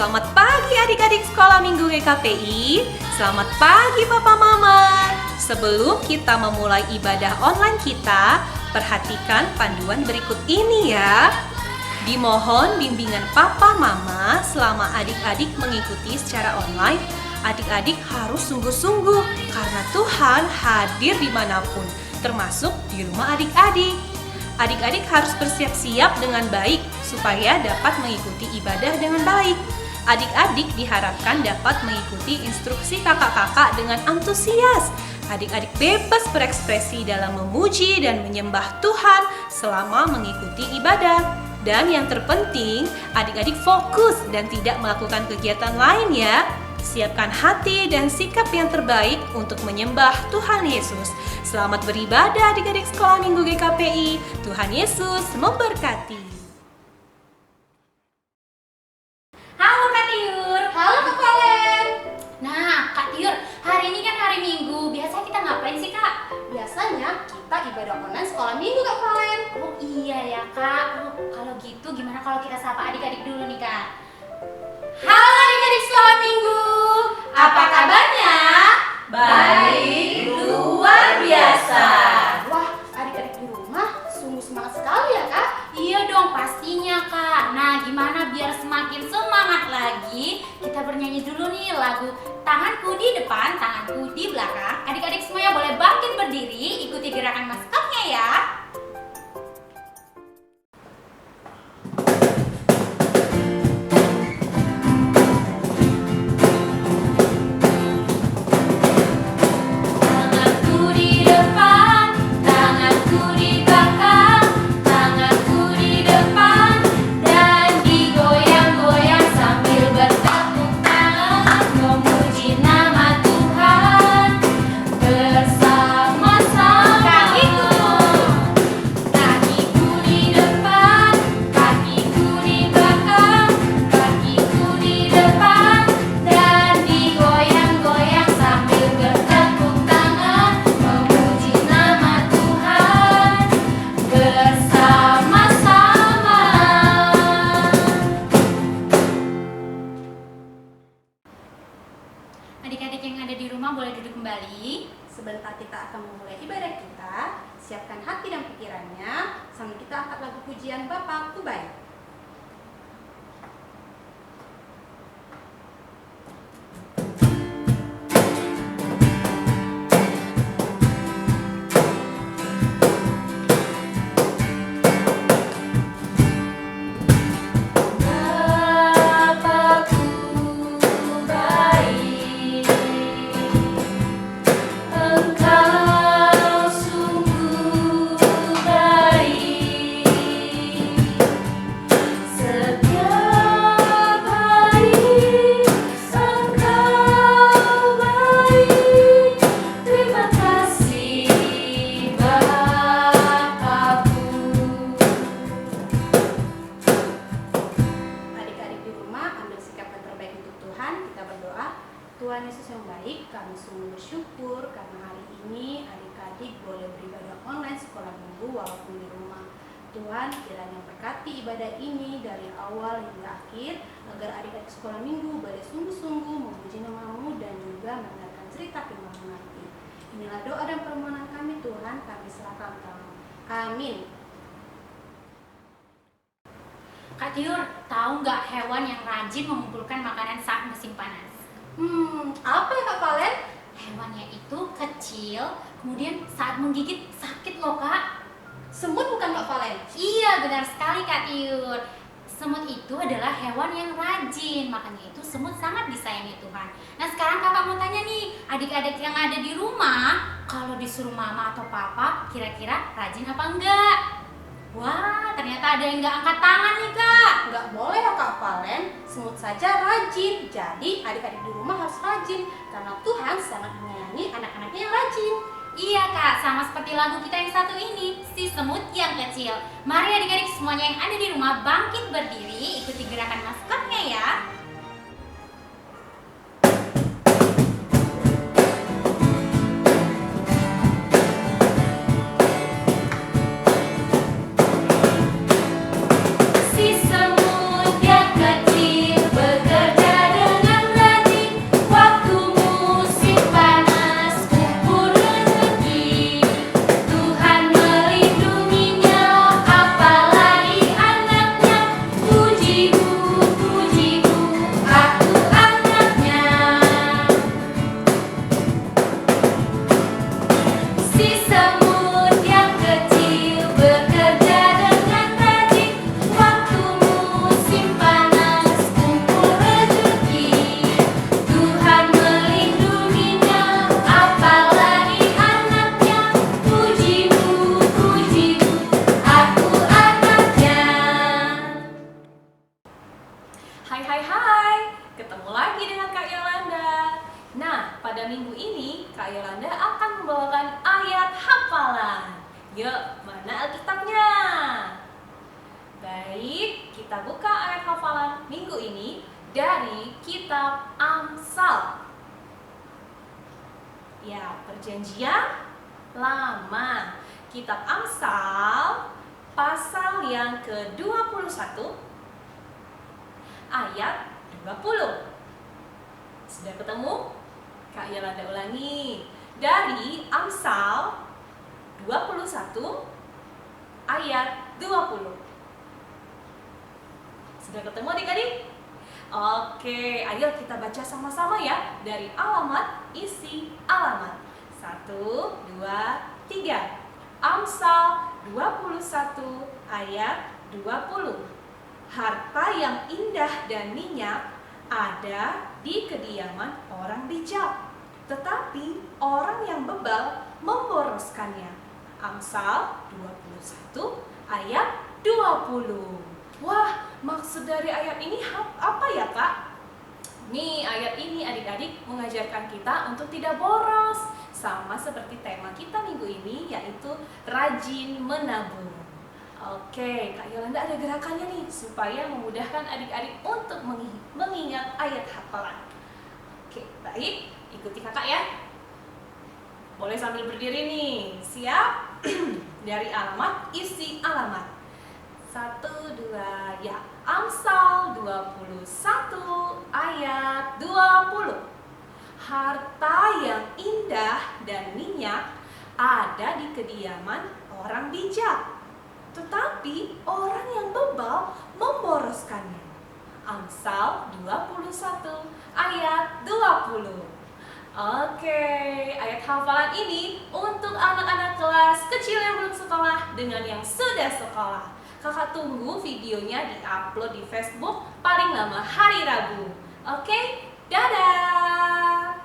Selamat pagi adik-adik sekolah minggu GKPI. Selamat pagi Papa Mama. Sebelum kita memulai ibadah online kita, perhatikan panduan berikut ini ya. Dimohon bimbingan Papa Mama selama adik-adik mengikuti secara online. Adik-adik harus sungguh-sungguh karena Tuhan hadir dimanapun, termasuk di rumah adik-adik. Adik-adik harus bersiap-siap dengan baik supaya dapat mengikuti ibadah dengan baik. Adik-adik diharapkan dapat mengikuti instruksi kakak-kakak dengan antusias. Adik-adik bebas berekspresi dalam memuji dan menyembah Tuhan selama mengikuti ibadah. Dan yang terpenting, adik-adik fokus dan tidak melakukan kegiatan lain ya. Siapkan hati dan sikap yang terbaik untuk menyembah Tuhan Yesus. Selamat beribadah adik-adik sekolah minggu GKPI. Tuhan Yesus memberkati. Halo Kak Tiur. Halo Kak Valen. Nah Kak Tiur, hari ini kan hari Minggu. Biasa kita ngapain sih Kak? Biasanya kita ibadah online sekolah minggu Kak Valen. Oh iya ya Kak. Kalau gitu gimana kalau kita sapa adik-adik dulu nih Kak? Halo adik-adik sekolah minggu. Apa kabarnya? Baik, luar biasa. Wah, adik-adik di rumah sungguh semangat sekali ya Kak. Iya dong pastinya Kak. Nah gimana biar semakin semangat lagi, kita bernyanyi dulu nih lagu Tanganku di depan, tanganku di belakang. Adik-adik semuanya boleh bangkit berdiri, ikuti gerakan maskotnya ya. Adik-adik yang ada di rumah boleh duduk kembali. Sebentar kita akan memulai ibadah kita. Siapkan hati dan pikirannya sambil kita angkat lagu pujian Bapakku baik. Tuhan Yesus yang baik, kami sungguh bersyukur karena hari ini adik-adik boleh beribadah online sekolah minggu walaupun di rumah. Tuhan kiranya berkati ibadah ini dari awal hingga akhir agar adik-adik sekolah minggu boleh sungguh-sungguh memuji nama-Mu dan juga mendengarkan cerita firman-Mu nanti. Inilah doa dan permohonan kami Tuhan, kami serahkan Kamu. Amin. Kak Tiur, tahu nggak hewan yang rajin mengumpulkan makanan saat musim panas? Apa ya Kak Valen? Hewannya itu kecil, kemudian saat menggigit sakit loh Kak. Semut bukan Kak Valen? Iya benar sekali Kak Tiur. Semut itu adalah hewan yang rajin, makanya itu semut sangat disayangi Tuhan. Nah sekarang kakak mau tanya nih, adik-adik yang ada di rumah, kalau disuruh mama atau papa, kira-kira rajin apa enggak? Wah, ternyata ada yang nggak angkat tangan nih Kak. Nggak boleh ya Kak Valen, semut saja rajin. Jadi adik-adik di rumah harus rajin karena Tuhan sangat menyayangi anak-anaknya yang rajin. Iya Kak, sama seperti lagu kita yang satu ini, si semut yang kecil. Mari adik-adik semuanya yang ada di rumah bangkit berdiri, ikuti gerakan maskotnya ya. Si semut yang kecil bekerja Nah, pada minggu ini Kak Yolanda akan membawakan ayat hafalan. Yuk, mana Alkitabnya? Baik, kita buka ayat hafalan minggu ini dari kitab Amsal. Ya, perjanjian lama. Kitab Amsal pasal yang ke-21 ayat 20. Sudah ketemu? Kak Yolanda ulangi. Dari Amsal 21 ayat 20. Sudah ketemu adik-adik? Oke, ayo kita baca sama-sama ya. Dari alamat, isi alamat. 1, 2, 3. Amsal 21 ayat 20. Harta yang indah dan minyak ada di kediaman orang bijak, tetapi orang yang bebal memboroskannya. Amsal 21 ayat 20. Wah, maksud dari ayat ini apa ya, Kak? Nih, ayat ini adik-adik mengajarkan kita untuk tidak boros. Sama seperti tema kita minggu ini, yaitu rajin menabung. Oke, Kak Yolanda ada gerakannya nih, supaya memudahkan adik-adik untuk mengingat ayat hafalan. Oke, baik, ikuti kakak ya. Boleh sambil berdiri nih, siap? Dari alamat, isi alamat. 1, 2, ya. Amsal 21 ayat 20. Harta yang indah dan minyak ada di kediaman orang bijak, tetapi orang yang bebal memboroskannya. Amsal 21 ayat 20. Oke, ayat hafalan ini untuk anak-anak kelas kecil yang belum sekolah dengan yang sudah sekolah. Kakak tunggu videonya di-upload di Facebook paling lama hari Rabu. Oke, dadah!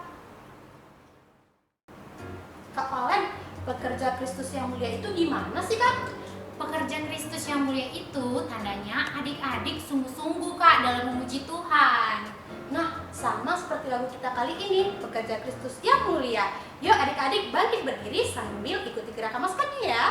Kak Valen, pekerja Kristus yang mulia itu gimana sih, Kak? Pekerjaan Kristus yang mulia itu tandanya adik-adik sungguh-sungguh Kak dalam memuji Tuhan. Nah, sama seperti lagu kita kali ini, pekerja Kristus yang mulia. Yuk adik-adik bangkit berdiri sambil ikuti gerakan masuknya ya.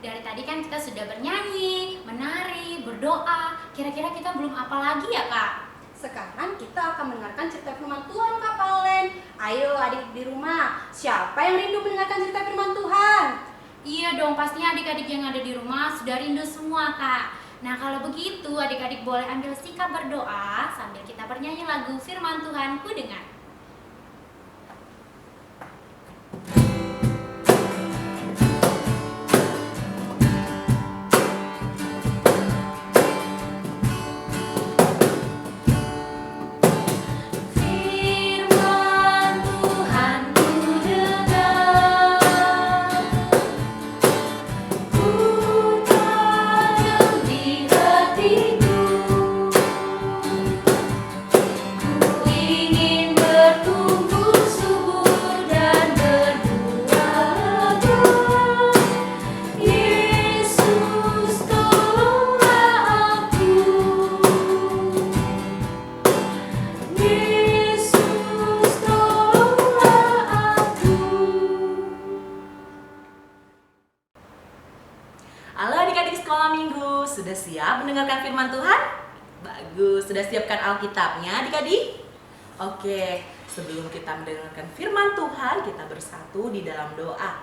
Dari tadi kan kita sudah bernyanyi, menari, berdoa. Kira-kira kita belum apa lagi ya Kak? Sekarang kita akan mendengarkan cerita firman Tuhan, Kak Valen. Ayo adik di rumah, siapa yang rindu mendengarkan cerita firman Tuhan? Iya dong, pastinya adik-adik yang ada di rumah sudah rindu semua Kak. Nah kalau begitu adik-adik boleh ambil sikap berdoa sambil kita bernyanyi lagu firman Tuhan ku dengar. Ingin mendengarkan firman Tuhan? Bagus, sudah siapkan Alkitabnya adik-adik? Oke, sebelum kita mendengarkan firman Tuhan, kita bersatu di dalam doa.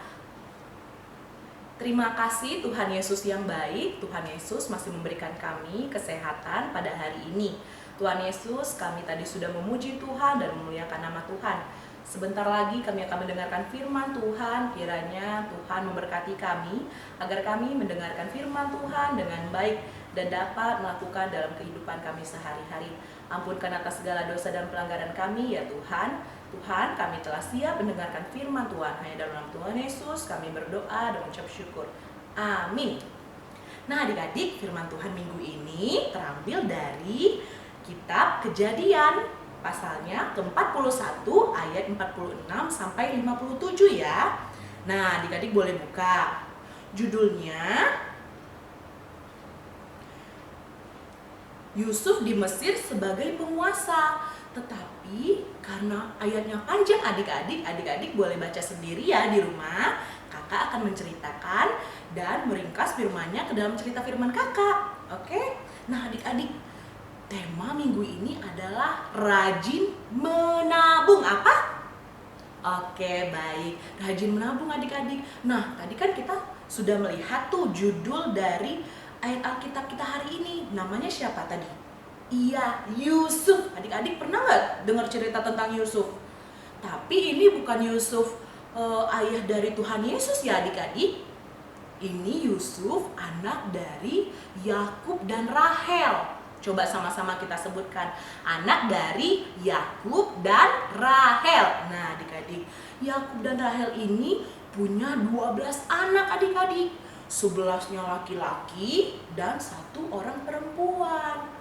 Terima kasih Tuhan Yesus yang baik. Tuhan Yesus masih memberikan kami kesehatan pada hari ini. Tuhan Yesus, kami tadi sudah memuji Tuhan dan memuliakan nama Tuhan. Sebentar lagi kami akan mendengarkan firman Tuhan. Kiranya Tuhan memberkati kami agar kami mendengarkan firman Tuhan dengan baik dan dapat melakukan dalam kehidupan kami sehari-hari. Ampunkan atas segala dosa dan pelanggaran kami ya Tuhan. Tuhan, kami telah siap mendengarkan firman Tuhan. Hanya dalam nama Tuhan Yesus kami berdoa dan mengucap syukur. Amin. Nah adik-adik, firman Tuhan minggu ini terambil dari kitab Kejadian, pasalnya ke-41 ayat 46 sampai 57 ya. Nah adik-adik boleh buka. Judulnya Yusuf di Mesir sebagai penguasa. Tetapi karena ayatnya panjang adik-adik boleh baca sendiri ya di rumah. Kakak akan menceritakan dan meringkas firmannya ke dalam cerita firman kakak. Oke? Nah adik-adik, tema minggu ini adalah rajin menabung. Apa? Oke, baik. Rajin menabung adik-adik. Nah, tadi kan kita sudah melihat tuh judul dari ayat Alkitab kita hari ini. Namanya siapa tadi? Iya, Yusuf. Adik-adik pernah nggak dengar cerita tentang Yusuf? Tapi ini bukan Yusuf ayah dari Tuhan Yesus ya adik-adik. Ini Yusuf anak dari Yakub dan Rahel. Coba sama-sama kita sebutkan. Anak dari Yakub dan Rahel. Nah adik-adik, Yakub dan Rahel ini punya 12 anak adik-adik. 11-nya laki-laki dan 1 orang perempuan.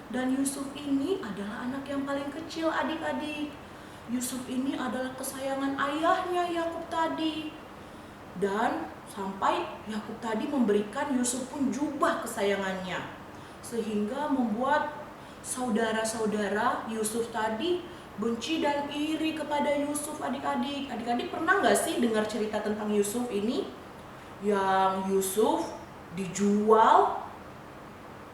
Dan Yusuf ini adalah anak yang paling kecil adik-adik. Yusuf ini adalah kesayangan ayahnya Yakub tadi. Dan sampai Yakub tadi memberikan Yusuf pun jubah kesayangannya. Sehingga membuat saudara-saudara Yusuf tadi benci dan iri kepada Yusuf adik-adik. Adik-adik pernah nggak sih dengar cerita tentang Yusuf ini? Yang Yusuf dijual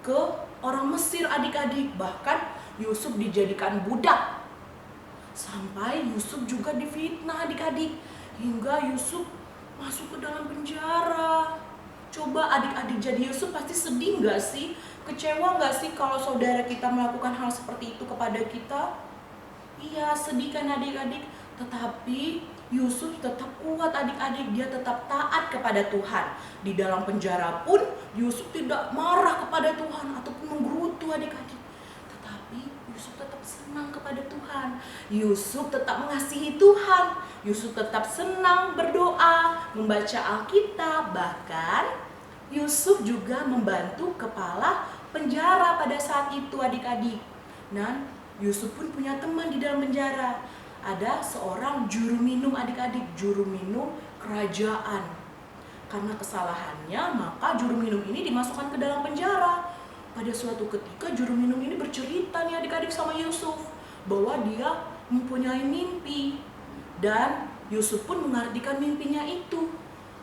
ke orang Mesir adik-adik. Bahkan Yusuf dijadikan budak. Sampai Yusuf juga difitnah adik-adik. Hingga Yusuf masuk ke dalam penjara. Coba adik-adik jadi Yusuf pasti sedih nggak sih? Kecewa nggak sih kalau saudara kita melakukan hal seperti itu kepada kita? Iya, sedih kan adik-adik? Tetapi Yusuf tetap kuat adik-adik, dia tetap taat kepada Tuhan. Di dalam penjara pun Yusuf tidak marah kepada Tuhan ataupun menggerutu adik-adik. Tetapi Yusuf tetap senang kepada Tuhan. Yusuf tetap mengasihi Tuhan. Yusuf tetap senang berdoa, membaca Alkitab. Bahkan Yusuf juga membantu kepala penjara pada saat itu adik-adik. Dan Yusuf pun punya teman di dalam penjara. Ada seorang juru minum adik-adik, juru minum kerajaan. Karena kesalahannya, maka juru minum ini dimasukkan ke dalam penjara. Pada suatu ketika juru minum ini bercerita nih adik-adik sama Yusuf bahwa dia mempunyai mimpi. Dan Yusuf pun mengartikan mimpinya itu.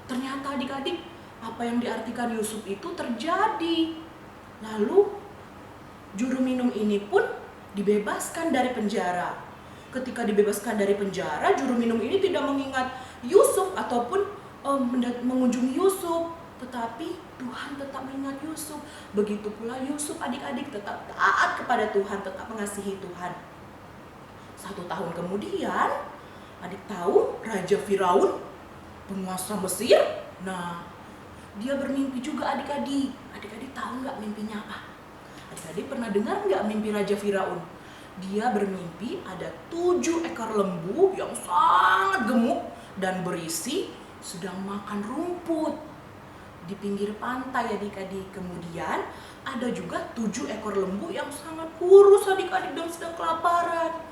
Ternyata adik-adik, apa yang diartikan Yusuf itu terjadi. Lalu juru minum ini pun dibebaskan dari penjara. Ketika dibebaskan dari penjara, juru minum ini tidak mengingat Yusuf ataupun mengunjungi Yusuf. Tetapi Tuhan tetap mengingat Yusuf. Begitu pula Yusuf adik-adik tetap taat kepada Tuhan, tetap mengasihi Tuhan. 1 tahun kemudian, adik tahu Raja Firaun, penguasa Mesir. Nah, dia bermimpi juga adik-adik. Adik-adik tahu nggak mimpinya apa? Adik-adik pernah dengar nggak mimpi Raja Firaun? Dia bermimpi ada 7 ekor lembu yang sangat gemuk dan berisi sedang makan rumput di pinggir pantai adik-adik. Kemudian ada juga 7 ekor lembu yang sangat kurus adik-adik dan sedang kelaparan.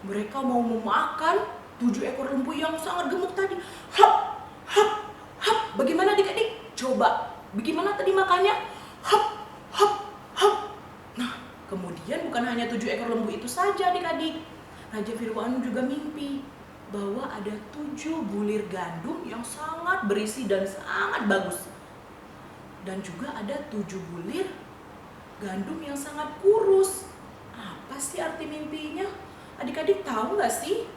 Mereka mau memakan 7 ekor lembu yang sangat gemuk tadi. Hap, hap, hap. Bagaimana adik-adik? Coba, bagaimana tadi makannya? Hap, hap, hap. Nah, kemudian bukan hanya 7 ekor lembu itu saja adik-adik. Raja Firaun juga mimpi bahwa ada 7 bulir gandum yang sangat berisi dan sangat bagus. Dan juga ada 7 bulir gandum yang sangat kurus. Apa sih arti mimpinya? Adik-adik tahu nggak sih?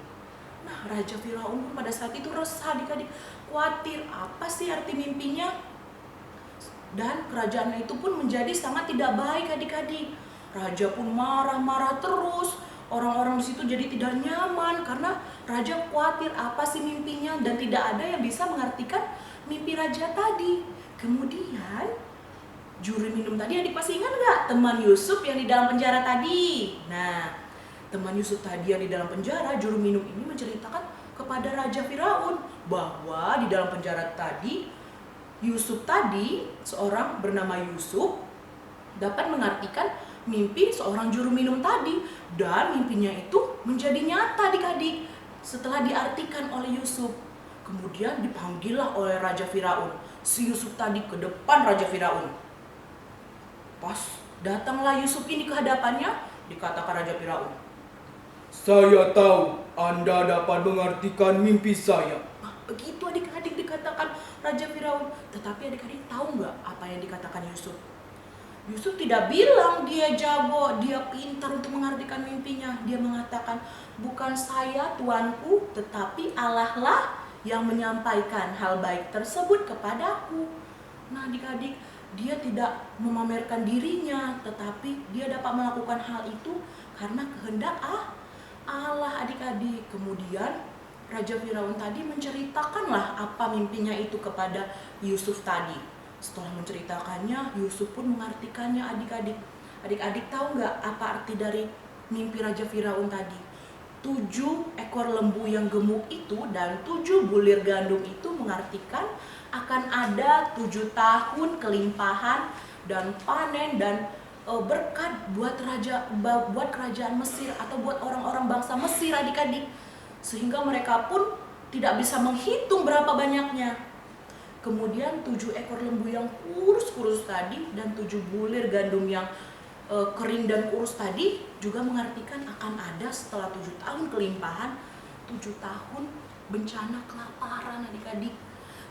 Nah, Raja Firaun pun pada saat itu resah, adik-adik khawatir apa sih arti mimpinya. Dan kerajaannya itu pun menjadi sangat tidak baik, adik-adik. Raja pun marah-marah terus. Orang-orang di situ jadi tidak nyaman karena raja khawatir apa sih mimpinya dan tidak ada yang bisa mengartikan mimpi raja tadi. Kemudian juru minum tadi, adik masih ingat nggak teman Yusuf yang di dalam penjara tadi? Nah, teman Yusuf tadi yang di dalam penjara, juru minum ini menceritakan kepada Raja Firaun bahwa di dalam penjara tadi Yusuf tadi, seorang bernama Yusuf, dapat mengartikan mimpi seorang juru minum tadi, dan mimpinya itu menjadi nyata adik-adik setelah diartikan oleh Yusuf. Kemudian dipanggillah oleh Raja Firaun si Yusuf tadi ke depan Raja Firaun. Pas datanglah Yusuf ini ke hadapannya, dikatakan Raja Firaun, "Saya tahu Anda dapat mengartikan mimpi saya." begitu adik-adik dikatakan Raja Firaun. Tetapi adik-adik tahu nggak apa yang dikatakan Yusuf? Yusuf tidak bilang dia jago, dia pintar untuk mengartikan mimpinya. Dia mengatakan, bukan saya tuanku, tetapi Allah lah yang menyampaikan hal baik tersebut kepadaku. Nah adik-adik, dia tidak memamerkan dirinya, tetapi dia dapat melakukan hal itu karena kehendak Allah adik-adik. Kemudian Raja Firaun tadi menceritakanlah apa mimpinya itu kepada Yusuf tadi. Setelah menceritakannya, Yusuf pun mengartikannya adik-adik. Adik-adik tahu nggak apa arti dari mimpi Raja Firaun tadi? 7 ekor lembu yang gemuk itu dan 7 bulir gandum itu mengartikan akan ada 7 tahun kelimpahan dan panen dan berkat buat kerajaan Mesir atau buat orang-orang bangsa Mesir adik-adik. Sehingga mereka pun tidak bisa menghitung berapa banyaknya. Kemudian 7 ekor lembu yang kurus-kurus tadi dan 7 bulir gandum yang kering dan kurus tadi juga mengartikan akan ada setelah 7 tahun kelimpahan, 7 tahun bencana kelaparan adik-adik.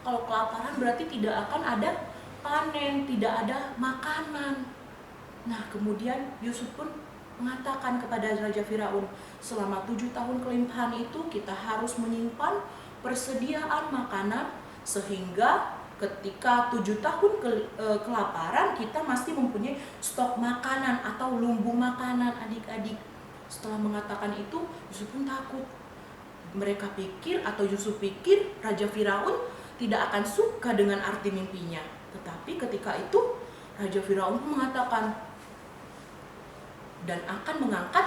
Kalau kelaparan berarti tidak akan ada panen, tidak ada makanan. Nah kemudian Yusuf pun mengatakan kepada Raja Firaun, selama 7 tahun kelimpahan itu kita harus menyimpan persediaan makanan sehingga ketika 7 tahun kelaparan kita masih mempunyai stok makanan atau lumbung makanan adik-adik. Setelah mengatakan itu, Yusuf pun takut. Mereka pikir atau Yusuf pikir Raja Firaun tidak akan suka dengan arti mimpinya. Tetapi ketika itu Raja Firaun pun mengatakan dan akan mengangkat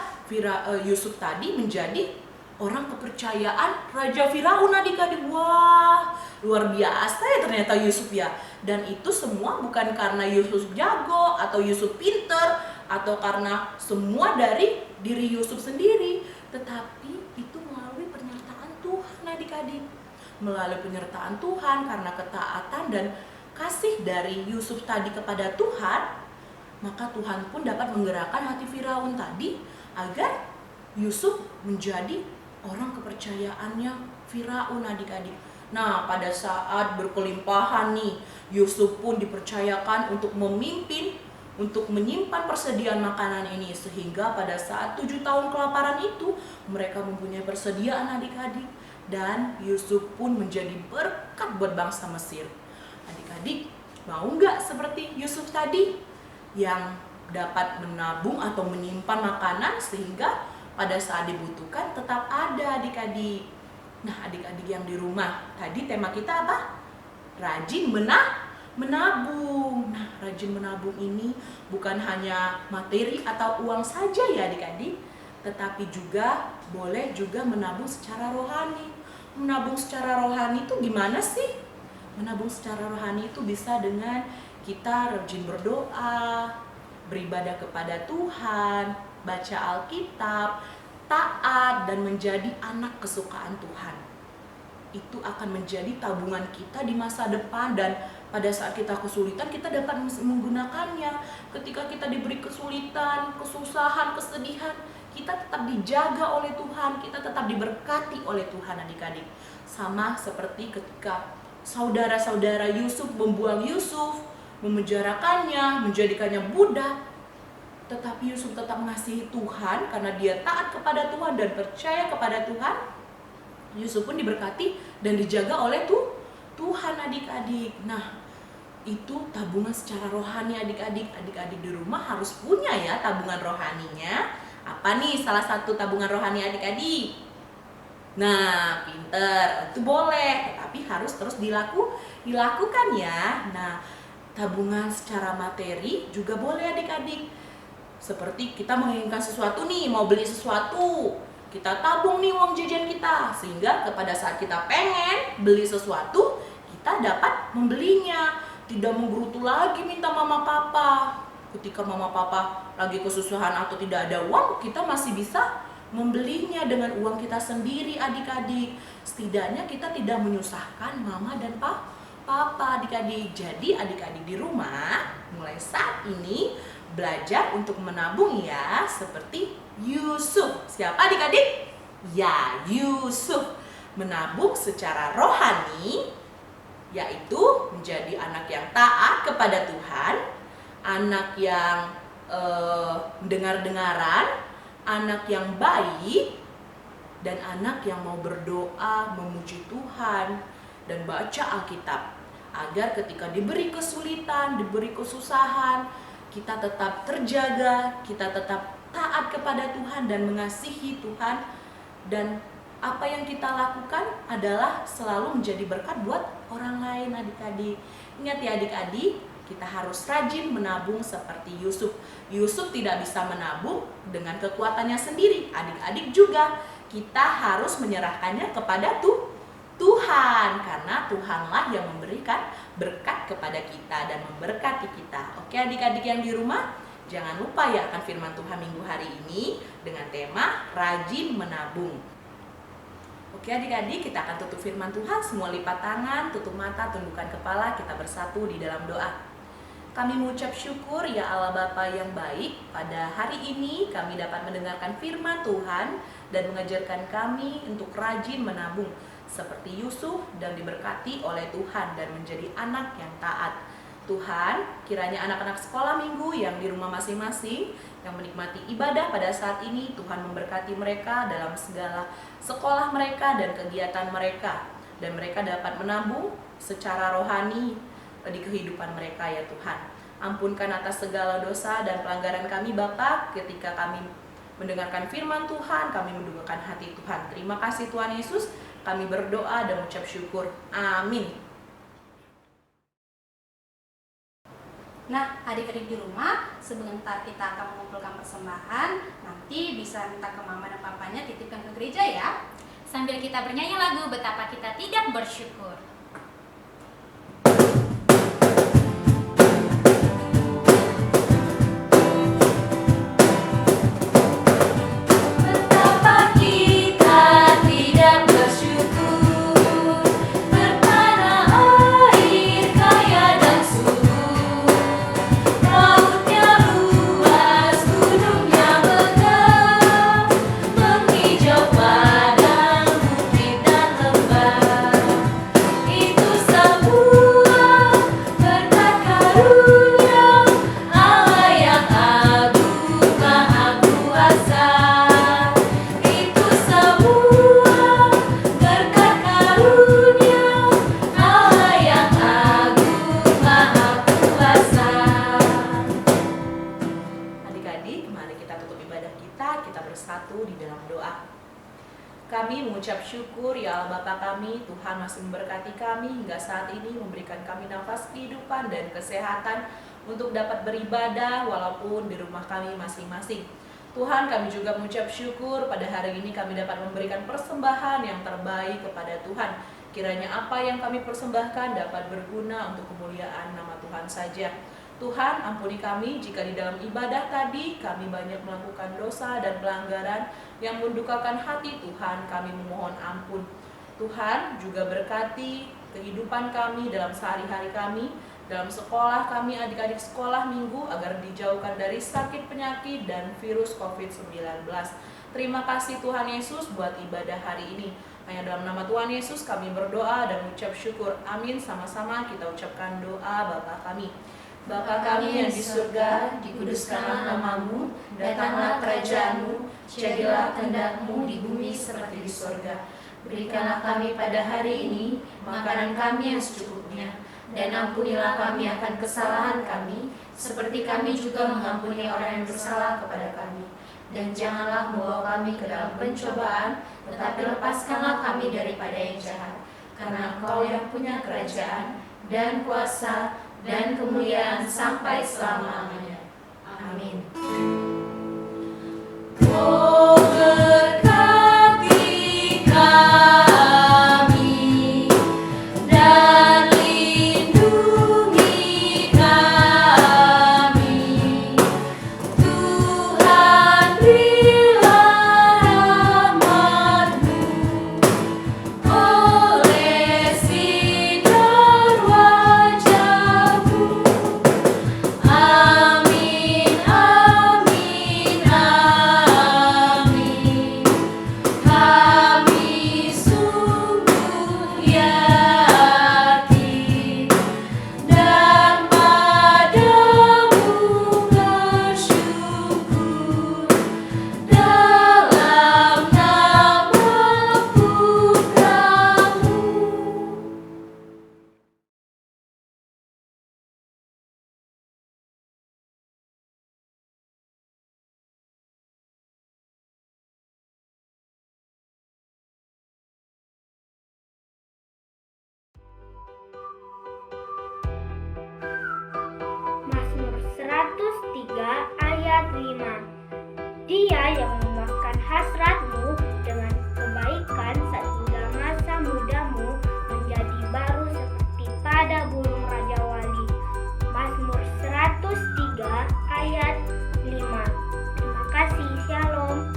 Yusuf tadi menjadi orang kepercayaan Raja Firaun adik-adik. Wah, luar biasa ya ternyata Yusuf ya. Dan itu semua bukan karena Yusuf jago atau Yusuf pinter atau karena semua dari diri Yusuf sendiri, tetapi itu melalui pernyataan Tuhan adik-adik. Melalui penyertaan Tuhan karena ketaatan dan kasih dari Yusuf tadi kepada Tuhan, maka Tuhan pun dapat menggerakkan hati Firaun tadi agar Yusuf menjadi orang kepercayaannya Firaun adik-adik. Nah pada saat berkelimpahan nih, Yusuf pun dipercayakan untuk memimpin, untuk menyimpan persediaan makanan ini. Sehingga pada saat 7 tahun kelaparan itu mereka mempunyai persediaan adik-adik. Dan Yusuf pun menjadi berkat buat bangsa Mesir. Adik-adik mau nggak seperti Yusuf tadi yang dapat menabung atau menyimpan makanan sehingga pada saat dibutuhkan tetap ada adik-adik. Nah adik-adik yang di rumah, tadi tema kita apa? Rajin menabung. Nah rajin menabung ini bukan hanya materi atau uang saja ya adik-adik, tetapi juga boleh juga menabung secara rohani. Menabung secara rohani itu gimana sih? Menabung secara rohani itu bisa dengan kita rajin berdoa, beribadah kepada Tuhan, baca Alkitab, taat, dan menjadi anak kesukaan Tuhan. Itu akan menjadi tabungan kita di masa depan, dan pada saat kita kesulitan kita dapat menggunakannya. Ketika kita diberi kesulitan, kesusahan, kesedihan, kita tetap dijaga oleh Tuhan, kita tetap diberkati oleh Tuhan adik-adik. Sama seperti ketika saudara-saudara Yusuf membuang Yusuf, memenjarakannya, menjadikannya budak. tetapi Yusuf tetap mengasihi Tuhan karena dia taat kepada Tuhan dan percaya kepada Tuhan. Yusuf pun diberkati dan dijaga oleh Tuhan adik-adik. Nah, itu tabungan secara rohani adik-adik. Adik-adik di rumah harus punya ya tabungan rohaninya. Apa nih salah satu tabungan rohani adik-adik? Nah, pinter, itu boleh, tetapi harus terus dilakukan ya. Nah, tabungan secara materi juga boleh adik-adik. Seperti kita menginginkan sesuatu nih, mau beli sesuatu, kita tabung nih uang jajan kita, sehingga pada saat kita pengen beli sesuatu, kita dapat membelinya. Tidak menggerutu lagi minta mama papa. Ketika mama papa lagi kesusahan atau tidak ada uang, kita masih bisa membelinya dengan uang kita sendiri adik-adik. Setidaknya kita tidak menyusahkan mama dan papa adik-adik. Jadi adik-adik di rumah mulai saat ini belajar untuk menabung ya, seperti Yusuf. Siapa adik-adik? Ya, Yusuf. Menabung secara rohani, yaitu menjadi anak yang taat kepada Tuhan, anak yang dengar-dengaran, anak yang baik, dan anak yang mau berdoa, memuji Tuhan, dan baca Alkitab. Agar ketika diberi kesulitan, diberi kesusahan, kita tetap terjaga, kita tetap taat kepada Tuhan dan mengasihi Tuhan. Dan apa yang kita lakukan adalah selalu menjadi berkat buat orang lain adik-adik. Ingat ya adik-adik, kita harus rajin menabung seperti Yusuf. Yusuf tidak bisa menabung dengan kekuatannya sendiri. Adik-adik juga, kita harus menyerahkannya kepada Tuhan, karena Tuhanlah yang memberikan berkat kepada kita dan memberkati kita. Oke adik-adik yang di rumah, jangan lupa ya akan firman Tuhan minggu hari ini dengan tema rajin menabung. Oke adik-adik, kita akan tutup firman Tuhan, semua lipat tangan, tutup mata, tundukkan kepala, kita bersatu di dalam doa. Kami mengucap syukur ya Allah Bapa yang baik, pada hari ini kami dapat mendengarkan firman Tuhan dan mengajarkan kami untuk rajin menabung seperti Yusuf dan diberkati oleh Tuhan dan menjadi anak yang taat. Tuhan, kiranya anak-anak sekolah minggu yang di rumah masing-masing yang menikmati ibadah pada saat ini, Tuhan memberkati mereka dalam segala sekolah mereka dan kegiatan mereka, dan mereka dapat menabung secara rohani di kehidupan mereka ya Tuhan. Ampunkan atas segala dosa dan pelanggaran kami Bapa ketika kami mendengarkan firman Tuhan, kami mendukakan hati Tuhan. Terima kasih Tuhan Yesus, kami berdoa dan mengucap syukur. Amin. Nah, adik-adik di rumah, sebentar kita akan mengumpulkan persembahan. Nanti bisa minta ke mama dan papanya titipkan ke gereja ya. Sambil kita bernyanyi lagu Betapa Kita Tidak Bersyukur. Kami mengucap syukur ya Allah Bapa kami, Tuhan masih memberkati kami hingga saat ini, memberikan kami nafas kehidupan dan kesehatan untuk dapat beribadah walaupun di rumah kami masing-masing. Tuhan, kami juga mengucap syukur pada hari ini kami dapat memberikan persembahan yang terbaik kepada Tuhan. Kiranya apa yang kami persembahkan dapat berguna untuk kemuliaan nama Tuhan saja. Tuhan, ampuni kami jika di dalam ibadah tadi kami banyak melakukan dosa dan pelanggaran yang mendukakan hati Tuhan. Kami memohon ampun. Tuhan juga berkati kehidupan kami dalam sehari-hari kami, dalam sekolah kami, adik-adik sekolah minggu, agar dijauhkan dari sakit penyakit dan virus COVID-19. Terima kasih Tuhan Yesus buat ibadah hari ini. Hanya dalam nama Tuhan Yesus kami berdoa dan mengucap syukur. Amin. Sama-sama kita ucapkan doa Bapa kami. Bapa kami yang di surga, dikuduskanlah namamu, datanglah kerajaanmu, jadilah kehendak-Mu di bumi seperti di surga. Berikanlah kami pada hari ini makanan kami yang secukupnya, dan ampunilah kami akan kesalahan kami, seperti kami juga mengampuni orang yang bersalah kepada kami. Dan janganlah membawa kami ke dalam pencobaan, tetapi lepaskanlah kami daripada yang jahat. Karena Engkau yang punya kerajaan, dan kuasa, dan kemuliaan sampai selama-lamanya. Amin. Oh, berkati kami dan lindungi kami, Tuhan, berilah rahmat-Mu oleh sinar wajah-Mu. Amin, amin, amin. Kami sungguh yakin dan padamu bersyukur dalam nama Putra-Mu. Mazmur 103 ayat 5. Dia yang memuaskan hasratmu dengan kebaikan sehingga masa mudamu menjadi baru seperti pada burung Raja Wali. Mazmur 103 ayat 5. Terima kasih, Shalom.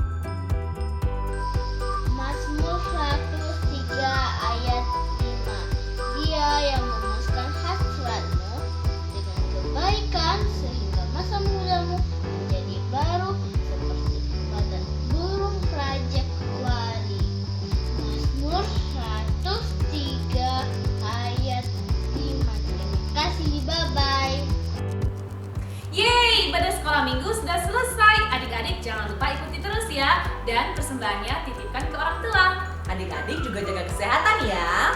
Mazmur 103 ayat 5. Dia yang memuaskan hasratmu dengan kebaikan sehingga masa mudamu menjadi baru seperti pada burung Raja Wali. Mazmur 103 ayat 5. Terima kasih, bye-bye. Yeay, ibadah sekolah minggu sudah selesai. Adik-adik jangan lupa ikuti terus ya. Dan persembahannya titipkan ke orang tua. Adik-adik juga jaga kesehatan ya.